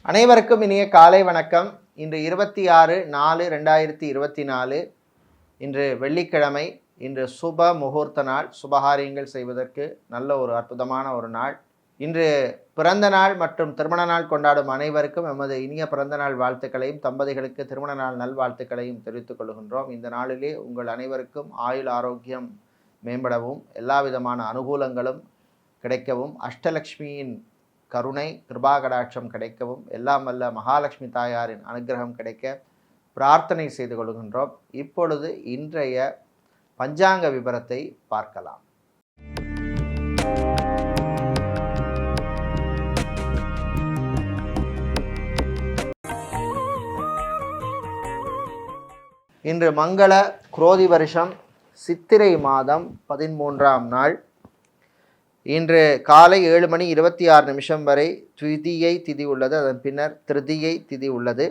அனைவருக்கும் இனிய காலை வணக்கம். இன்று 26/4/2024 இன்று வெள்ளிக்கிழமை. இன்று சுப முகூர்த்த நாள். சுபகாரியங்கள் செய்வதற்கு நல்ல ஒரு அற்புதமான ஒரு நாள். இன்று பிறந்த நாள் மற்றும் திருமண நாள் கொண்டாடும் அனைவருக்கும் எமது இனிய பிறந்த நாள் வாழ்த்துக்களையும், தம்பதிகளுக்கு திருமண நாள் நல்வாழ்த்துக்களையும் தெரிவித்துக் கொள்கின்றோம். இந்த நாளிலே உங்கள் அனைவருக்கும் ஆயுள் ஆரோக்கியம் மேம்படவும், எல்லா விதமான அனுகூலங்களும் கிடைக்கவும், அஷ்டலக்ஷ்மியின் கருணை கிருபாகடாட்சம் கிடைக்கவும், எல்லாம் வல்ல மகாலட்சுமி தாயாரின் அனுகிரகம் கிடைக்க பிரார்த்தனை செய்து கொள்கின்றோம். இப்பொழுது இன்றைய பஞ்சாங்க விபரத்தை பார்க்கலாம். இன்று மங்கள குரோதி வருஷம் சித்திரை மாதம் 13ஆம் நாள். இன்று காலை 7:26 வரை த்விதியை திதி உள்ளது. அதன் பின்னர் திருதியை திதி உள்ளது.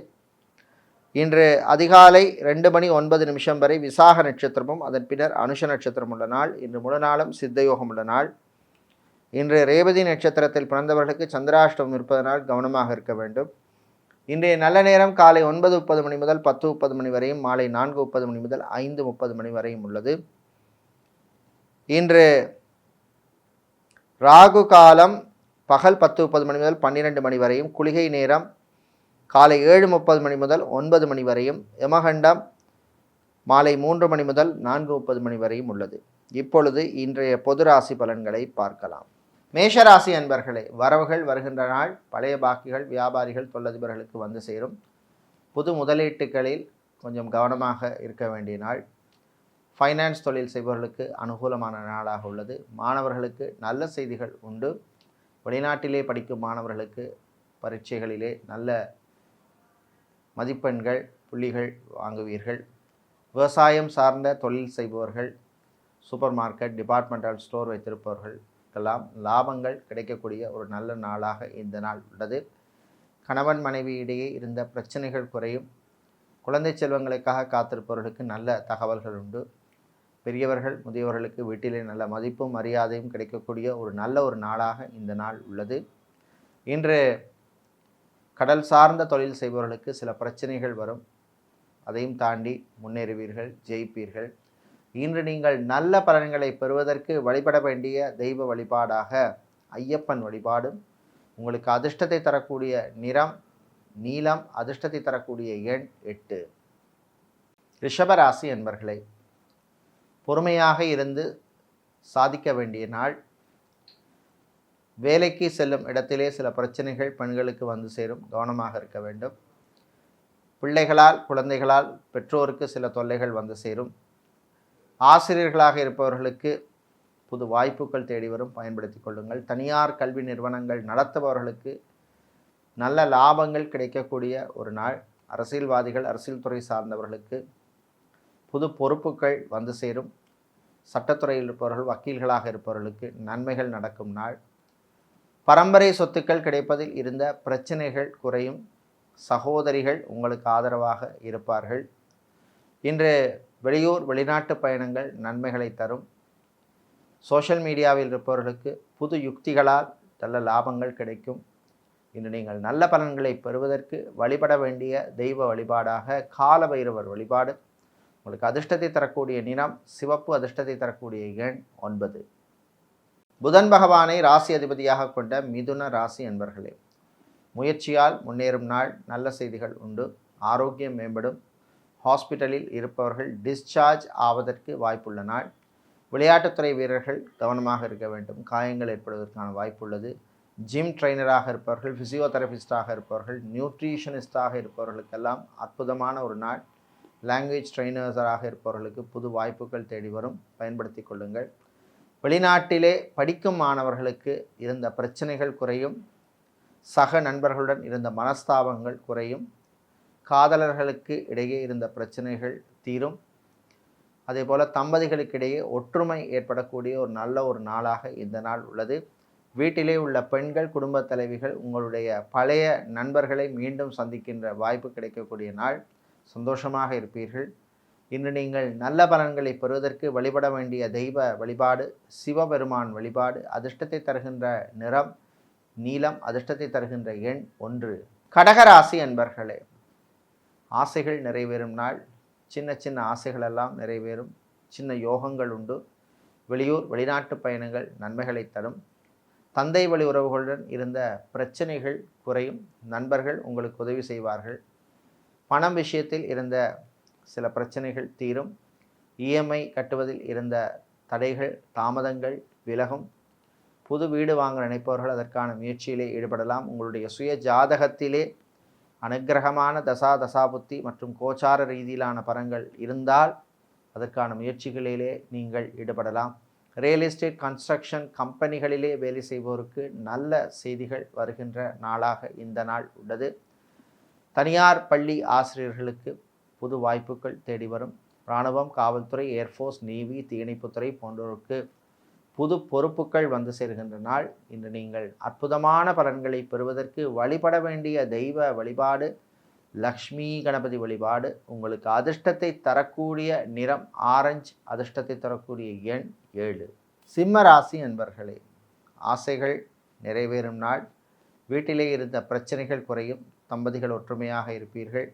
இன்று அதிகாலை 2:09 வரை விசாக நட்சத்திரமும் அதன் பின்னர் அனுஷ நட்சத்திரம் உள்ள நாள். இன்று முழு நாளும் சித்தயோகம் உள்ள நாள். இன்று ரேவதி நட்சத்திரத்தில் பிறந்தவர்களுக்கு சந்திராஷ்டமம் இருப்பதனால் கவனமாக இருக்க வேண்டும். இன்றைய நல்ல நேரம் காலை 9:30 முதல் 10:30 வரையும், மாலை 4:30 முதல் 5:30 வரையும் உள்ளது. இன்று ராகு காலம் பகல் 10:30 முதல் 12 வரையும், குளிகை நேரம் காலை 7:30 முதல் 9 வரையும், யமகண்டம் மாலை 3 முதல் 4:30 வரையும் உள்ளது. இப்பொழுது இன்றைய பொது ராசி பலன்களை பார்க்கலாம். மேஷராசி அன்பர்களே, வரவுகள் வருகின்ற நாள். பழைய பாக்கிகள் வியாபாரிகள் தொழிலதிபர்களுக்கு வந்து சேரும். புது முதலீட்டுகளில் கொஞ்சம் கவனமாக இருக்க வேண்டிய நாள். ஃபைனான்ஸ் தொழில் செய்பவர்களுக்கு அனுகூலமான நாளாக உள்ளது. மாணவர்களுக்கு நல்ல செய்திகள் உண்டு. வெளிநாட்டிலே படிக்கும் மாணவர்களுக்கு பரீட்சைகளிலே நல்ல மதிப்பெண்கள் புள்ளிகள் வாங்குவீர்கள். விவசாயம் சார்ந்த தொழில் செய்பவர்கள், சூப்பர் மார்க்கெட் டிபார்ட்மெண்டல் ஸ்டோர் வைத்திருப்பவர்களுக்கெல்லாம் லாபங்கள் கிடைக்கக்கூடிய ஒரு நல்ல நாளாக இந்த நாள் உள்ளது. கணவன் மனைவி இடையே இருந்த பிரச்சனைகள் குறையும். குழந்தை செல்வங்களுக்காக காத்திருப்பவர்களுக்கு நல்ல தகவல்கள் உண்டு. பெரியவர்கள் முதியவர்களுக்கு வீட்டிலே நல்ல மதிப்பும் மரியாதையும் கிடைக்கக்கூடிய ஒரு நல்ல ஒரு நாளாக இந்த நாள் உள்ளது. இன்று கடல் சார்ந்த தொழில் செய்பவர்களுக்கு சில பிரச்சனைகள் வரும். அதையும் தாண்டி முன்னேறுவீர்கள், ஜெயிப்பீர்கள். இன்று நீங்கள் நல்ல பலன்களை பெறுவதற்கு வழிபட வேண்டிய தெய்வ வழிபாடாக ஐயப்பன் வழிபாடும். உங்களுக்கு அதிர்ஷ்டத்தை தரக்கூடிய நிறம் நீலம், அதிர்ஷ்டத்தை தரக்கூடிய எண் 8. ரிஷபராசி என்பர்களே, பொறுமையாக இருந்து சாதிக்க வேண்டிய நாள். வேலைக்கு செல்லும் இடத்திலே சில பிரச்சனைகள் பெண்களுக்கு வந்து சேரும். கவனமாக இருக்க வேண்டும். பிள்ளைகளால் குழந்தைகளால் பெற்றோருக்கு சில தொல்லைகள் வந்து சேரும். ஆசிரியர்களாக இருப்பவர்களுக்கு புது வாய்ப்புகள் தேடி வரும், பயன்படுத்தி கொள்ளுங்கள். தனியார் கல்வி நிறுவனங்கள் நடத்துபவர்களுக்கு நல்ல லாபங்கள் கிடைக்கக்கூடிய ஒரு நாள். அரசியல்வாதிகள் அரசியல் துறை சார்ந்தவர்களுக்கு புது பொறுப்புகள் வந்து சேரும். சட்டத்துறையில் இருப்பவர்கள் வக்கீல்களாக இருப்பவர்களுக்கு நன்மைகள் நடக்கும் நாள். பரம்பரை சொத்துக்கள் கிடைப்பதில் இருந்த பிரச்சனைகள் குறையும். சகோதரிகள் உங்களுக்கு ஆதரவாக இருப்பார்கள். இன்று வெளியூர் வெளிநாட்டு பயணங்கள் நன்மைகளை தரும். சோஷியல் மீடியாவில் இருப்பவர்களுக்கு புது யுக்திகளால் நல்ல லாபங்கள் கிடைக்கும். இன்று நீங்கள் நல்ல பலன்களை பெறுவதற்கு வழிபட வேண்டிய தெய்வ வழிபாடாக கால பைரவர் வழிபாடு. உங்களுக்கு அதிர்ஷ்டத்தை தரக்கூடிய நிறம் சிவப்பு, அதிர்ஷ்டத்தை தரக்கூடிய எண் 9. புதன் பகவானை ராசி அதிபதியாக கொண்ட மிதுன ராசி என்பர்களே, முயற்சியால் முன்னேறும் நாள். நல்ல செய்திகள் உண்டு. ஆரோக்கியம் மேம்படும். ஹாஸ்பிட்டலில் இருப்பவர்கள் டிஸ்சார்ஜ் ஆவதற்கு வாய்ப்புள்ள நாள். விளையாட்டுத்துறை வீரர்கள் கவனமாக இருக்க வேண்டும். காயங்கள் ஏற்படுவதற்கான வாய்ப்புள்ளது. ஜிம் ட்ரைனராக இருப்பவர்கள், ஃபிசியோதெரபிஸ்டாக இருப்பவர்கள், நியூட்ரிஷனிஸ்டாக இருப்பவர்களுக்கெல்லாம் அற்புதமான ஒரு நாள். லாங்குவேஜ் ட்ரைனர்ஸராக இருப்பவர்களுக்கு புது வாய்ப்புகள் தேடி வரும், பயன்படுத்தி கொள்ளுங்கள். வெளிநாட்டிலே படிக்கும் மாணவர்களுக்கு இருந்த பிரச்சனைகள் குறையும். சக நண்பர்களுடன் இருந்த மனஸ்தாபங்கள் குறையும். காதலர்களுக்கு இடையே இருந்த பிரச்சனைகள் தீரும். அதேபோல் தம்பதிகளுக்கிடையே ஒற்றுமை ஏற்படக்கூடிய ஒரு நல்ல ஒரு நாளாக இந்த நாள் உள்ளது. வீட்டிலே உள்ள பெண்கள், குடும்ப தலைவிகள் உங்களுடைய பழைய நண்பர்களை மீண்டும் சந்திக்கின்ற வாய்ப்பு கிடைக்கக்கூடிய நாள். சந்தோஷமாக இருப்பீர்கள். இன்று நீங்கள் நல்ல பலன்களை பெறுவதற்கு வழிபட வேண்டிய தெய்வ வழிபாடு சிவபெருமான் வழிபாடு. அதிர்ஷ்டத்தை தருகின்ற நிறம் நீலம், அதிர்ஷ்டத்தை தருகின்ற எண் 1. கடகராசி அன்பர்களே, ஆசைகள் நிறைவேறும் நாள். சின்ன சின்ன ஆசைகள் எல்லாம் நிறைவேறும். சின்ன யோகங்கள் உண்டு. வெளியூர் வெளிநாட்டு பயணங்கள் நன்மைகளை தரும். தந்தை வழி உறவுகளுடன் இருந்த பிரச்சனைகள் குறையும். நண்பர்கள் உங்களுக்கு உதவி செய்வார்கள். பணம் விஷயத்தில் இருந்த சில பிரச்சனைகள் தீரும். இஎம்ஐ கட்டுவதில் இருந்த தடைகள் தாமதங்கள் விலகும். புது வீடு வாங்க நினைப்பவர்கள் அதற்கான முயற்சியிலே ஈடுபடலாம். உங்களுடைய சுய ஜாதகத்திலே அனுக்கிரகமான தசாபுத்தி மற்றும் கோச்சார ரீதியிலான பலன்கள் இருந்தால் அதற்கான முயற்சிகளிலே நீங்கள் ஈடுபடலாம். ரியல் எஸ்டேட் கன்ஸ்ட்ரக்ஷன் கம்பெனிகளிலே வேலை செய்வோருக்கு நல்ல செய்திகள் வருகின்ற நாளாக இந்த நாள் உள்ளது. தனியார் பள்ளி ஆசிரியர்களுக்கு புது வாய்ப்புகள் தேடி வரும். இராணுவம், காவல்துறை, ஏர்ஃபோர்ஸ், நேவி, தீயணைப்புத்துறை போன்றோருக்கு புது பொறுப்புகள் வந்து சேர்கின்ற நாள். இன்று நீங்கள் அற்புதமான பலன்களை பெறுவதற்கு வழிபட வேண்டிய தெய்வ வழிபாடு லக்ஷ்மி கணபதி வழிபாடு. உங்களுக்கு அதிர்ஷ்டத்தை தரக்கூடிய நிறம் ஆரஞ்சு, அதிர்ஷ்டத்தை தரக்கூடிய எண் 7. சிம்ம ராசி அன்பர்களே, ஆசைகள் நிறைவேறும் நாள். வீட்டிலே இருந்த பிரச்சனைகள் குறையும். தம்பதிகள் ஒற்றுமையாக இருப்பீர்கள்.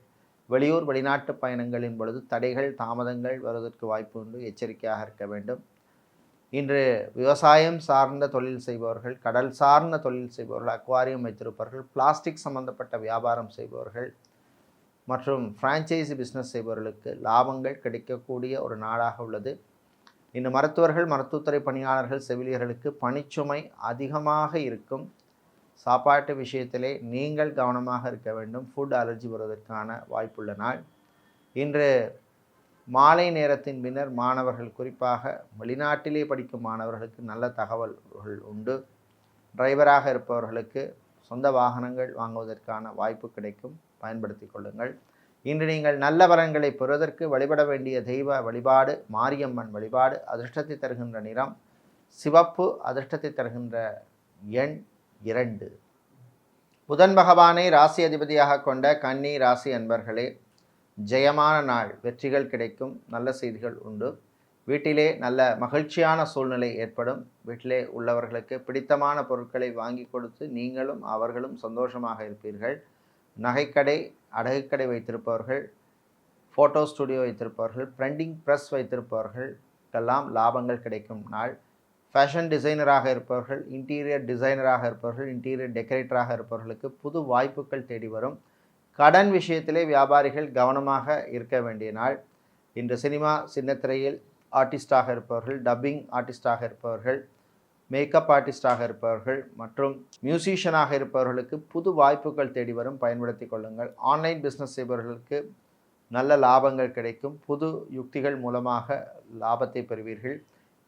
வெளியூர் வெளிநாட்டு பயணங்களின் பொழுது தடைகள் தாமதங்கள் வருவதற்கு வாய்ப்பு உண்டு. எச்சரிக்கையாக இருக்க வேண்டும். இன்று விவசாயம் சார்ந்த தொழில் செய்பவர்கள், கடல் சார்ந்த தொழில் செய்பவர்கள், அக்வாரியம் வைத்திருப்பவர்கள், பிளாஸ்டிக் சம்பந்தப்பட்ட வியாபாரம் செய்பவர்கள் மற்றும் ஃப்ரான்ச்சைசி பிஸ்னஸ் செய்பவர்களுக்கு லாபங்கள் கிடைக்கக்கூடிய ஒரு நாளாக உள்ளது. இன்று மருத்துவர்கள், மருத்துவத்துறை பணியாளர்கள், செவிலியர்களுக்கு பணிச்சுமை அதிகமாக இருக்கும். சாப்பாட்டு விஷயத்திலே நீங்கள் கவனமாக இருக்க வேண்டும். ஃபுட் அலர்ஜி வருவதற்கான வாய்ப்புள்ள நாள். இன்று மாலை நேரத்தின் பின்னர் மாணவர்கள், குறிப்பாக வெளிநாட்டிலே படிக்கும் மாணவர்களுக்கு நல்ல தகவல்கள் உண்டு. டிரைவராக இருப்பவர்களுக்கு சொந்த வாகனங்கள் வாங்குவதற்கான வாய்ப்பு கிடைக்கும். பயன்படுத்தி கொள்ளுங்கள். இன்று நீங்கள் நல்ல பலன்களை பெறுவதற்கு வழிபட வேண்டிய தெய்வ வழிபாடு மாரியம்மன் வழிபாடு. அதிர்ஷ்டத்தை தருகின்ற நிறம் சிவப்பு, அதிர்ஷ்டத்தை தருகின்ற எண் 2. புதன் பகவானை ராசி அதிபதியாக கொண்ட கன்னி ராசி அன்பர்களே, ஜெயமான நாள். வெற்றிகள் கிடைக்கும். நல்ல செய்திகள் உண்டு. வீட்டிலே நல்ல மகிழ்ச்சியான சூழ்நிலை ஏற்படும். வீட்டிலே உள்ளவர்களுக்கு பிடித்தமான பொருட்களை வாங்கி கொடுத்து நீங்களும் அவர்களும் சந்தோஷமாக இருப்பீர்கள். நகைக்கடை, அடகுக்கடை வைத்திருப்பவர்கள், ஃபோட்டோ ஸ்டுடியோ வைத்திருப்பவர்கள், பிரிண்டிங் ப்ரெஸ் வைத்திருப்பவர்களுக்கெல்லாம் லாபங்கள் கிடைக்கும் நாள். ஃபேஷன் டிசைனராக இருப்பவர்கள், இன்டீரியர் டிசைனராக இருப்பவர்கள், இன்டீரியர் டெக்கரேட்டராக இருப்பவர்களுக்கு புது வாய்ப்புகள் தேடி வரும். கடன் விஷயத்திலே வியாபாரிகள் கவனமாக இருக்க வேண்டிய நாள். இன்று சினிமா சின்னத்திரையில் ஆர்டிஸ்டாக இருப்பவர்கள், டப்பிங் ஆர்டிஸ்டாக இருப்பவர்கள், மேக்கப் ஆர்டிஸ்டாக இருப்பவர்கள் மற்றும் மியூசிஷியனாக இருப்பவர்களுக்கு புது வாய்ப்புகள் தேடி வரும். பயன்படுத்தி கொள்ளுங்கள். ஆன்லைன் பிஸ்னஸ் செய்பவர்களுக்கு நல்ல லாபங்கள் கிடைக்கும். புது யுக்திகள் மூலமாக லாபத்தை பெறுவீர்கள்.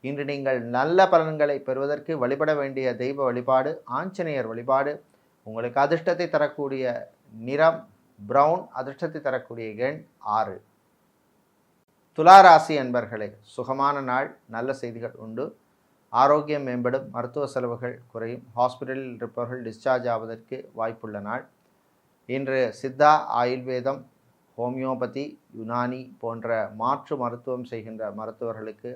இன்று நீங்கள் நல்ல பலன்களை பெறுவதற்கு வழிபட வேண்டிய தெய்வ வழிபாடு ஆஞ்சநேயர் வழிபாடு. உங்களுக்கு அதிர்ஷ்டத்தை தரக்கூடிய நிறம் பிரவுன், அதிர்ஷ்டத்தை தரக்கூடிய எண் 6. துளாராசி அன்பர்களே, சுகமான நாள். நல்ல செய்திகள் உண்டு. ஆரோக்கியம் மேம்படும். மருத்துவ செலவுகள் குறையும். ஹாஸ்பிட்டலில் இருப்பவர்கள் டிஸ்சார்ஜ் ஆவதற்கு வாய்ப்புள்ள நாள். இன்று சித்தா, ஆயுர்வேதம், ஹோமியோபதி, யுனானி போன்ற மாற்று மருத்துவம் செய்கின்ற மருத்துவர்களுக்கு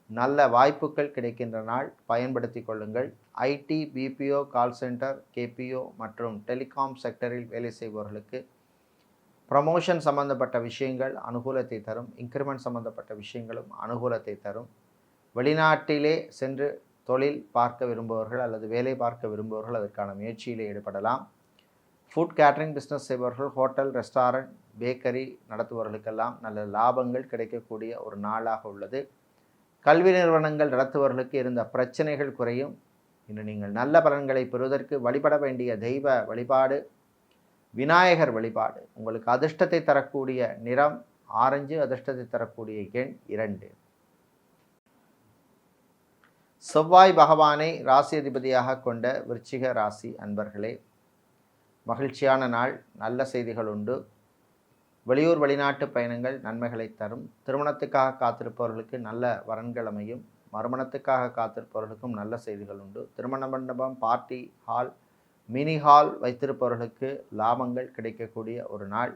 நல்ல வாய்ப்புகள் கிடைக்கின்ற நாள். பயன்படுத்தி கொள்ளுங்கள். ID, BPO, call centre, KPO மற்றும் டெலிகாம் செக்டரில் வேலை செய்பவர்களுக்கு ப்ரமோஷன் சம்பந்தப்பட்ட விஷயங்கள் அனுகூலத்தை தரும். இன்க்ரிமெண்ட் சம்பந்தப்பட்ட விஷயங்களும் அனுகூலத்தை தரும். வெளிநாட்டிலே சென்று தொழில் பார்க்க விரும்புபவர்கள் அல்லது வேலை பார்க்க விரும்புபவர்கள் அதற்கான முயற்சியிலே ஈடுபடலாம். ஃபுட் கேட்ரிங் பிஸ்னஸ் செய்பவர்கள், ஹோட்டல், ரெஸ்டாரண்ட், பேக்கரி நடத்துபவர்களுக்கெல்லாம் நல்ல லாபங்கள் கிடைக்கக்கூடிய ஒரு நாளாக உள்ளது. கல்வி நிறுவனங்கள் நடத்துபவர்களுக்கு இருந்த பிரச்சனைகள் குறையும். இன்று நீங்கள் நல்ல பலன்களை பெறுவதற்கு வழிபட வேண்டிய தெய்வ வழிபாடு விநாயகர் வழிபாடு. உங்களுக்கு அதிர்ஷ்டத்தை தரக்கூடிய நிறம் ஆரஞ்சு, அதிர்ஷ்டத்தை தரக்கூடிய எண் 2. செவ்வாய் பகவானை ராசி அதிபதியாக கொண்ட விருச்சிக ராசி அன்பர்களே, மகிழ்ச்சியான நாள். நல்ல செய்திகள் உண்டு. வெளியூர் வெளிநாட்டு பயணங்கள் நன்மைகளை தரும். திருமணத்துக்காக காத்திருப்பவர்களுக்கு நல்ல வரன்கள் அமையும். மறுமணத்துக்காக காத்திருப்பவர்களுக்கும் நல்ல செய்திகள் உண்டு. திருமண மண்டபம், பார்ட்டி ஹால், மினி ஹால் வைத்திருப்பவர்களுக்கு லாபங்கள் கிடைக்கக்கூடிய ஒரு நாள்.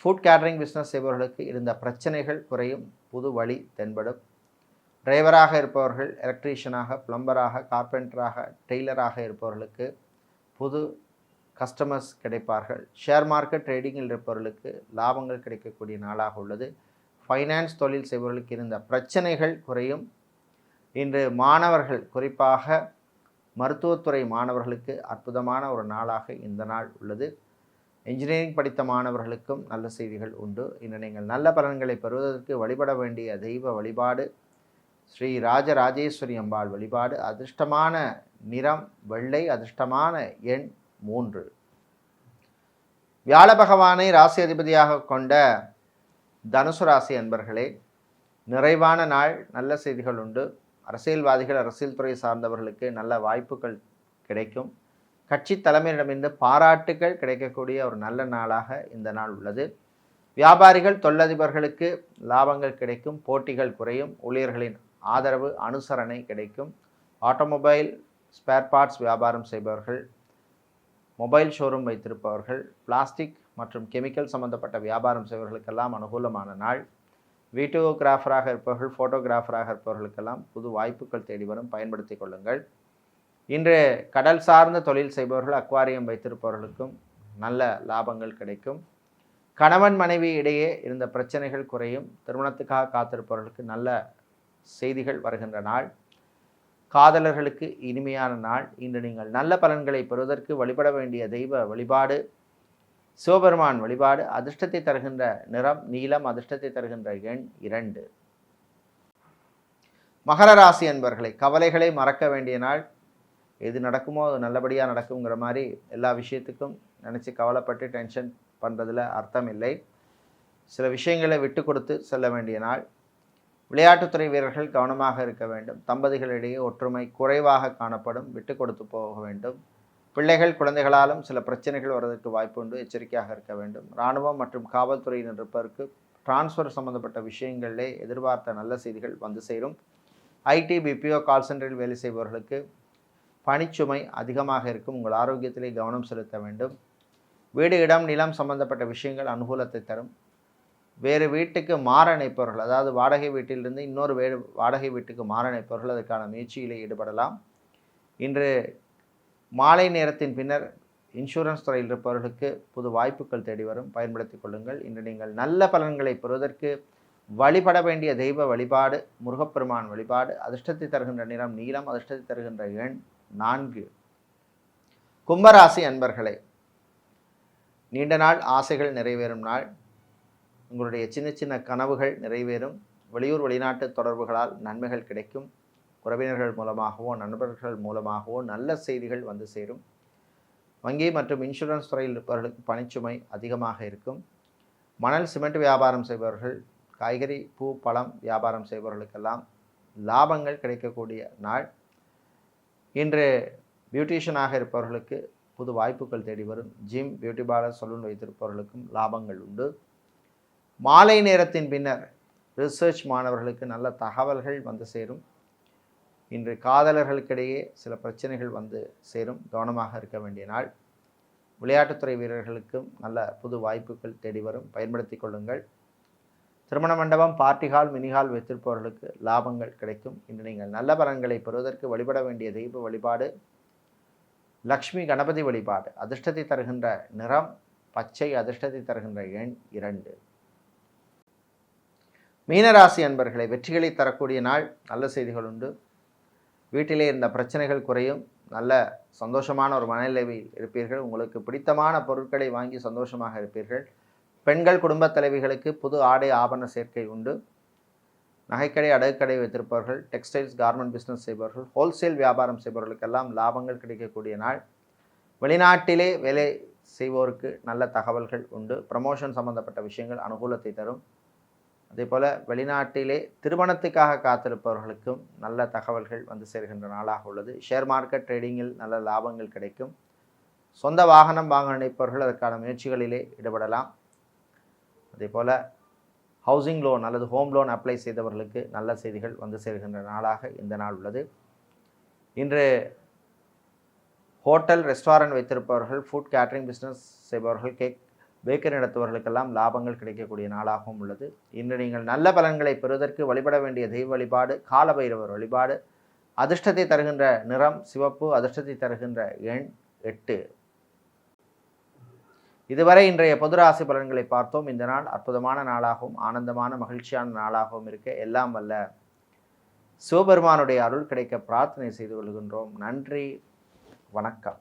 ஃபுட் கேட்ரிங் பிஸ்னஸ் செய்பவர்களுக்கு இருந்த பிரச்சனைகள் குறையும். புது வழி தென்படும். டிரைவராக இருப்பவர்கள், எலக்ட்ரீஷியனாக, பிளம்பராக, கார்பெண்டராக, டெய்லராக இருப்பவர்களுக்கு புது கஸ்டமர்ஸ் கிடைப்பார்கள். ஷேர் மார்க்கெட் ட்ரேடிங்கில் இருப்பவர்களுக்கு லாபங்கள் கிடைக்கக்கூடிய நாளாக உள்ளது. ஃபைனான்ஸ் தொழில் செய்பவர்களுக்கு இருந்த பிரச்சனைகள் குறையும். இன்று மாணவர்கள், குறிப்பாக மருத்துவத்துறை மாணவர்களுக்கு அற்புதமான ஒரு நாளாக இந்த நாள் உள்ளது. இன்ஜினியரிங் படித்த மாணவர்களுக்கும் நல்ல செய்திகள் உண்டு. இன்று நீங்கள் நல்ல பலன்களை பெறுவதற்கு வழிபட வேண்டிய தெய்வ வழிபாடு ஸ்ரீ ராஜராஜேஸ்வரி அம்பாள் வழிபாடு. அதிர்ஷ்டமான நிறம் வெள்ளை, அதிர்ஷ்டமான எண் 3. வியாழ பகவானை ராசி அதிபதியாக கொண்ட தனுசு ராசி அன்பர்களே, நிறைவான நாள், நல்ல செய்திகள் உண்டு. அரசியல்வாதிகள், அரசியல் துறை சார்ந்தவர்களுக்கு நல்ல வாய்ப்புகள் கிடைக்கும். கட்சி தலைமையிடமிருந்து பாராட்டுகள் கிடைக்கக்கூடிய ஒரு நல்ல நாளாக இந்த நாள் உள்ளது. வியாபாரிகள், தொழிலதிபர்களுக்கு லாபங்கள் கிடைக்கும். போட்டிகள் குறையும். ஊழியர்களின் ஆதரவு, அனுசரணை கிடைக்கும். ஆட்டோமொபைல் ஸ்பேர் பார்ட்ஸ் வியாபாரம் செய்பவர்கள், மொபைல் ஷோரூம் வைத்திருப்பவர்கள், பிளாஸ்டிக் மற்றும் கெமிக்கல் சம்பந்தப்பட்ட வியாபாரம் செய்பவர்களுக்கெல்லாம் அனுகூலமான நாள். வீடியோகிராஃபராக இருப்பவர்கள், ஃபோட்டோகிராஃபராக இருப்பவர்களுக்கெல்லாம் புது வாய்ப்புகள் தேடி வரும், பயன்படுத்தி கொள்ளுங்கள். இன்று கடல் சார்ந்த தொழில் செய்பவர்கள், அக்வாரியம் வைத்திருப்பவர்களுக்கும் நல்ல லாபங்கள் கிடைக்கும். கணவன் மனைவி இடையே இருந்த பிரச்சனைகள் குறையும். திருமணத்துக்காக காத்திருப்பவர்களுக்கு நல்ல செய்திகள் வருகின்ற நாள். காதலர்களுக்கு இனிமையான நாள். இன்று நீங்கள் நல்ல பலன்களை பெறுவதற்கு வழிபட வேண்டிய தெய்வ வழிபாடு சிவபெருமான் வழிபாடு. அதிர்ஷ்டத்தை தருகின்ற நிறம் நீலம், அதிர்ஷ்டத்தை தருகின்ற எண் 2. மகர ராசி அன்பர்களை, கவலைகளை மறக்க வேண்டிய நாள். எது நடக்குமோ அது நல்லபடியாக நடக்குங்கிற மாதிரி எல்லா விஷயத்துக்கும் நினச்சி கவலைப்பட்டு டென்ஷன் பண்ணுறதுல அர்த்தம் இல்லை. சில விஷயங்களை விட்டு கொடுத்து செல்ல வேண்டிய நாள். விளையாட்டுத்துறை வீரர்கள் கவனமாக இருக்க வேண்டும். தம்பதிகளிடையே ஒற்றுமை குறைவாக காணப்படும், விட்டு கொடுத்து போக வேண்டும். பிள்ளைகள், குழந்தைகளாலும் சில பிரச்சனைகள் வருவதற்கு வாய்ப்பு உண்டு, எச்சரிக்கையாக இருக்க வேண்டும். இராணுவம் மற்றும் காவல்துறையினர் இருப்பதற்கு டிரான்ஸ்ஃபர் சம்பந்தப்பட்ட விஷயங்களிலே எதிர்பார்த்த நல்ல செய்திகள் வந்து சேரும். ஐடி, பிபிஓ, கால் சென்டரில் வேலை செய்பவர்களுக்கு பணிச்சுமை அதிகமாக இருக்கும். உங்கள் ஆரோக்கியத்திலே கவனம் செலுத்த வேண்டும். வீடு, இடம், நிலம் சம்பந்தப்பட்ட விஷயங்கள் அனுகூலத்தை தரும். வேறு வீட்டுக்கு மாற நினைப்பவர்கள், அதாவது வாடகை வீட்டிலிருந்து இன்னொரு வாடகை வீட்டுக்கு மாற நினைப்பவர்கள் அதற்கான முயற்சியிலே ஈடுபடலாம். இன்று மாலை நேரத்தின் பின்னர் இன்சூரன்ஸ் துறையில் இருப்பவர்களுக்கு புது வாய்ப்புகள் தேடி வரும், பயன்படுத்தி கொள்ளுங்கள். இன்று நீங்கள் நல்ல பலன்களை பெறுவதற்கு வழிபட வேண்டிய தெய்வ வழிபாடு முருகப்பெருமான் வழிபாடு. அதிர்ஷ்டத்தை தருகின்ற நிறம் நீலம், அதிர்ஷ்டத்தை தருகின்ற எண் 4. கும்பராசி அன்பர்களே, நீண்ட நாள் ஆசைகள் நிறைவேறும் நாள். உங்களுடைய சின்ன சின்ன கனவுகள் நிறைவேறும். வெளியூர் வெளிநாட்டு தொடர்புகளால் நன்மைகள் கிடைக்கும். உறவினர்கள் மூலமாகவோ நண்பர்கள் மூலமாகவோ நல்ல செய்திகள் வந்து சேரும். வங்கி மற்றும் இன்சூரன்ஸ் துறையில் இருப்பவர்களுக்கு பணிச்சுமை அதிகமாக இருக்கும். மணல், சிமெண்ட் வியாபாரம் செய்பவர்கள், காய்கறி, பூ, பழம் வியாபாரம் செய்பவர்களுக்கெல்லாம் லாபங்கள் கிடைக்கக்கூடிய நாள். இன்று பியூட்டிஷியனாக இருப்பவர்களுக்கு புது வாய்ப்புகள் தேடி வரும். ஜிம், பியூட்டி பார்லர், சலூன் வைத்திருப்பவர்களுக்கும் லாபங்கள் உண்டு. மாலை நேரத்தின் பின்னர் ரிசர்ச் மாணவர்களுக்கு நல்ல தகவல்கள் வந்து சேரும். இன்று காதலர்களுக்கிடையே சில பிரச்சனைகள் வந்து சேரும், கவனமாக இருக்க வேண்டிய நாள். விளையாட்டுத்துறை வீரர்களுக்கும் நல்ல புது வாய்ப்புகள் தேடி வரும், பயன்படுத்தி கொள்ளுங்கள். திருமண மண்டபம், பார்ட்டி ஹால், மினி ஹால் வைத்திருப்பவர்களுக்கு லாபங்கள் கிடைக்கும். இன்று நீங்கள் நல்ல பலன்களை பெறுவதற்கு வழிபட வேண்டிய தெய்வ வழிபாடு லக்ஷ்மி கணபதி வழிபாடு. அதிர்ஷ்டத்தை தருகின்ற நிறம் பச்சை, அதிர்ஷ்டத்தை தருகின்ற எண் 2. மீனராசி அன்பர்களை, வெற்றிகளை தரக்கூடிய நாள். நல்ல செய்திகள் உண்டு. வீட்டிலே இருந்த பிரச்சனைகள் குறையும். நல்ல சந்தோஷமான ஒரு மனநிலையில் இருப்பீர்கள். உங்களுக்கு பிடித்தமான பொருட்களை வாங்கி சந்தோஷமாக இருப்பீர்கள். பெண்கள், குடும்பத் தலைவிகளுக்கு புது ஆடை ஆபரண சேர்க்கை உண்டு. நகைக்கடை, அடகுக்கடை வைத்திருப்பவர்கள், டெக்ஸ்டைல்ஸ், கார்மெண்ட் பிஸ்னஸ் செய்பவர்கள், ஹோல்சேல் வியாபாரம் செய்பவர்களுக்கெல்லாம் லாபங்கள் கிடைக்கக்கூடிய நாள். வெளிநாட்டிலே வேலை செய்வோருக்கு நல்ல தகவல்கள் உண்டு. ப்ரமோஷன் சம்பந்தப்பட்ட விஷயங்கள் அனுகூலத்தை தரும். அதே போல் வெளிநாட்டிலே திருமணத்துக்காக காத்திருப்பவர்களுக்கும் நல்ல தகவல்கள் வந்து சேர்கின்ற நாளாக உள்ளது. ஷேர் மார்க்கெட் ட்ரேடிங்கில் நல்ல லாபங்கள் கிடைக்கும். சொந்த வாகனம் வாங்க நினைப்பவர்கள் அதற்கான முயற்சிகளிலே ஈடுபடலாம். அதே போல் ஹவுசிங் லோன் அல்லது ஹோம் லோன் அப்ளை செய்தவர்களுக்கு நல்ல செய்திகள் வந்து சேர்கின்ற நாளாக இந்த நாள் உள்ளது. இன்று ஹோட்டல், ரெஸ்டாரண்ட் வைத்திருப்பவர்கள், ஃபுட் கேட்ரிங் பிஸ்னஸ் செய்பவர்கள், கேக் பேக்கரி நடத்துவர்களுக்கெல்லாம் லாபங்கள் கிடைக்கக்கூடிய நாளாகவும் உள்ளது. இன்று நீங்கள் நல்ல பலன்களை பெறுவதற்கு வழிபட வேண்டிய தெய்வ வழிபாடு காலபைரவர் வழிபாடு. அதிர்ஷ்டத்தை தருகின்ற நிறம் சிவப்பு, அதிர்ஷ்டத்தை தருகின்ற எண் 8. இதுவரை இன்றைய பொது ராசி பலன்களை பார்த்தோம். இந்த நாள் அற்புதமான நாளாகவும் ஆனந்தமான மகிழ்ச்சியான நாளாகவும் இருக்க எல்லாம் வல்ல சிவபெருமானுடைய அருள் கிடைக்க பிரார்த்தனை செய்து கொள்கின்றோம். நன்றி, வணக்கம்.